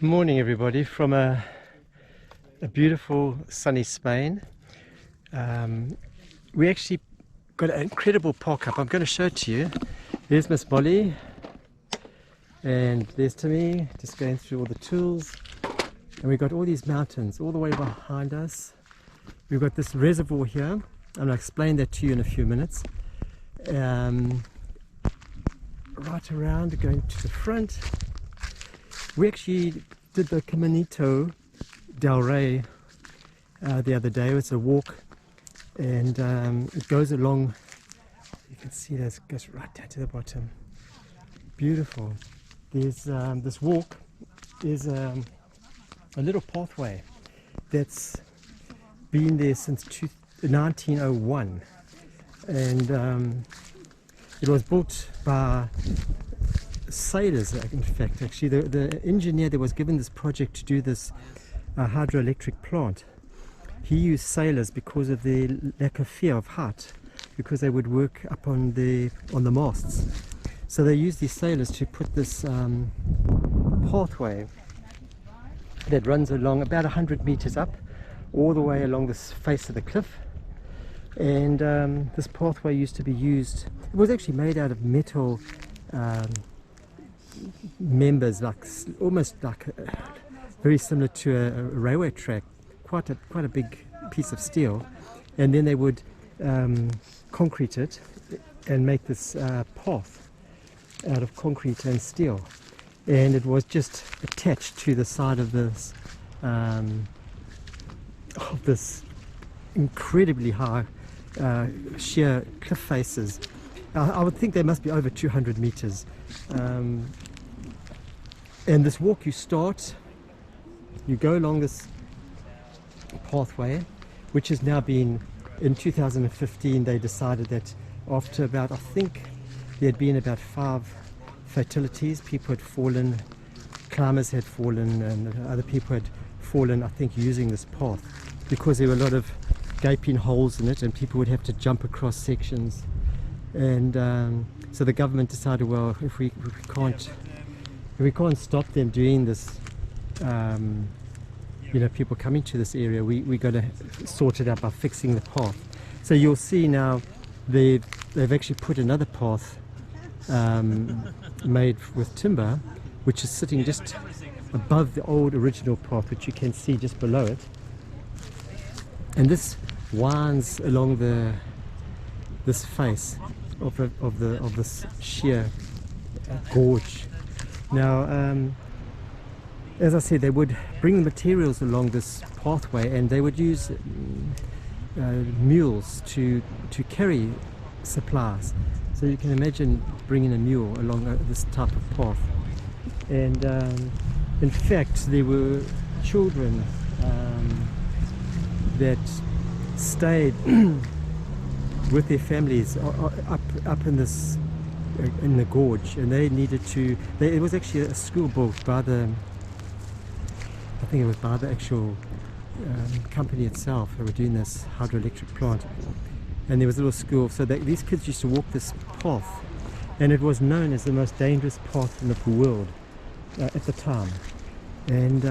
Morning everybody from a beautiful sunny Spain. We actually got an incredible park up. I'm going to show it to you. There's Miss Molly and there's Timmy just going through all the tools, and we've got all these mountains all the way behind us. We've got this reservoir here. I'm going to explain that to you in a few minutes. Right around, going to the front. We actually did the Caminito del Rey the other day. It was a walk, and it goes along, you can see that it goes right down to the bottom. Beautiful. There's this walk is a little pathway that's been there since 1901, and it was built by sailors. In fact, actually the engineer that was given this project to do this hydroelectric plant, he used sailors because of their lack of fear of height, because they would work up on the masts. So they used these sailors to put this pathway that runs along about 100 meters up all the way along this face of the cliff. And this pathway used to be used, it was actually made out of metal members, like almost like very similar to a railway track, quite a big piece of steel, and then they would concrete it and make this path out of concrete and steel, and it was just attached to the side of this incredibly high sheer cliff faces. I would think they must be over 200 meters. And this walk, you go along this pathway, which has now been, in 2015 they decided that after about, I think there had been about 5 fatalities, people had fallen, climbers had fallen, and other people had fallen, I think, using this path, because there were a lot of gaping holes in it and people would have to jump across sections. And so the government decided, well, if we can't stop them doing this, people coming to this area, we got to sort it out by fixing the path. So you'll see now they've actually put another path made with timber, which is sitting just above the old original path, which you can see just below it. And this winds along this face of this sheer gorge. Now, as I said, they would bring the materials along this pathway, and they would use mules to carry supplies. So you can imagine bringing a mule along this type of path. And in fact, there were children that stayed with their families up in the gorge, and they needed to. It was actually a school built by the actual company itself who were doing this hydroelectric plant, and there was a little school. So these kids used to walk this path, and it was known as the most dangerous path in the world at the time. And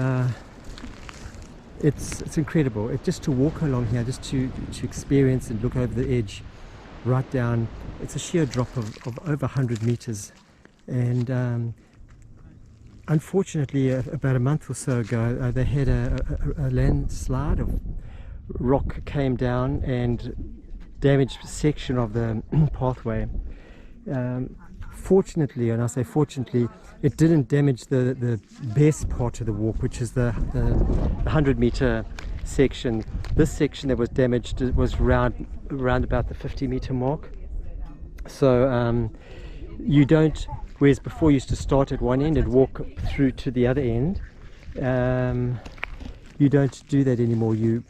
it's incredible. Just to walk along here, just to experience and look over the edge, right down. It's a sheer drop of over 100 meters. And unfortunately, about a month or so ago, they had a landslide of rock came down and damaged a section of the pathway. Fortunately, and I say fortunately, it didn't damage the best part of the walk, which is the 100-meter section. This section that was damaged was around about the 50-meter mark. So you don't, whereas before you used to start at one end and walk through to the other end, you don't do that anymore. You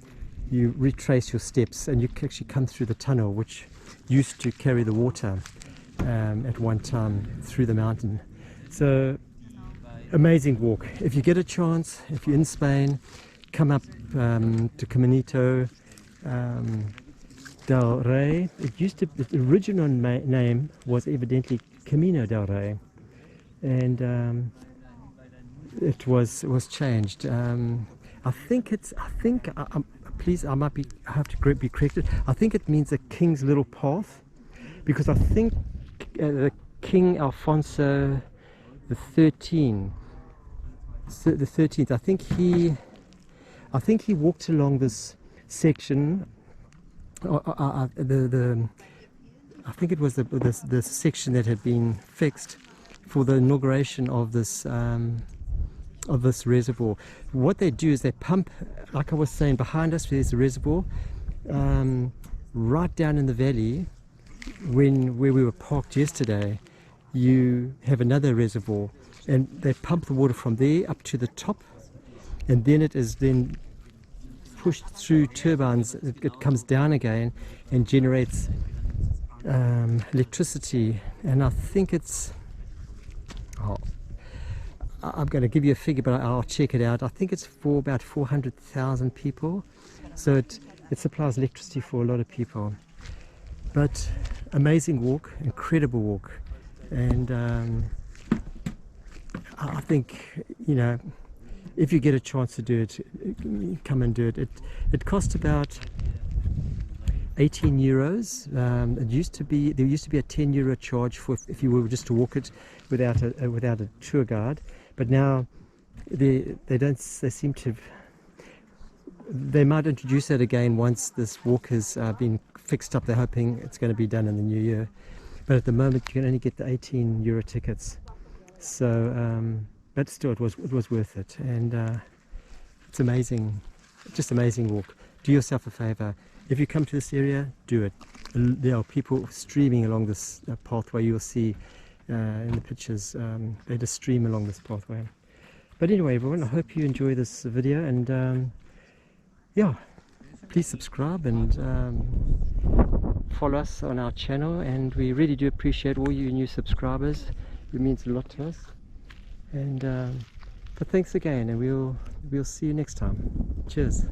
retrace your steps, and you actually come through the tunnel, which used to carry the water at one time through the mountain. So amazing walk. If you get a chance, if you're in Spain, come up to Caminito del Rey. The original name was evidently Camino del Rey, and it was changed. Please, I have to be corrected. I think it means the King's Little Path, because I think the King Alfonso the 13th. I think he walked along this section. I think it was the section that had been fixed for the inauguration of this reservoir. What they do is they pump, like I was saying, behind us there's a reservoir, right down in the valley. Where we were parked yesterday, you have another reservoir, and they pump the water from there up to the top, and then it is then pushed through turbines. It comes down again and generates electricity. And I think it's, I'm going to give you a figure, but I'll check it out. I think it's for about 400,000 people, so it supplies electricity for a lot of people. But amazing walk, incredible walk, and I think, you know, if you get a chance to do it, come and do it. It cost about 18 euros. There used to be a 10 euro charge for if you were just to walk it without a tour guide, but now they seem to. They might introduce that again once this walk has been fixed up. They're hoping it's going to be done in the new year, but at the moment you can only get the 18 euro tickets. So, but still, it was worth it, and it's amazing, just amazing walk. Do yourself a favor, if you come to this area, do it. There are people streaming along this pathway. You'll see in the pictures, they just stream along this pathway. But anyway, everyone, I hope you enjoy this video, and yeah, please subscribe and follow us on our channel, and we really do appreciate all you new subscribers. It means a lot to us. And but thanks again, and we'll see you next time. Cheers.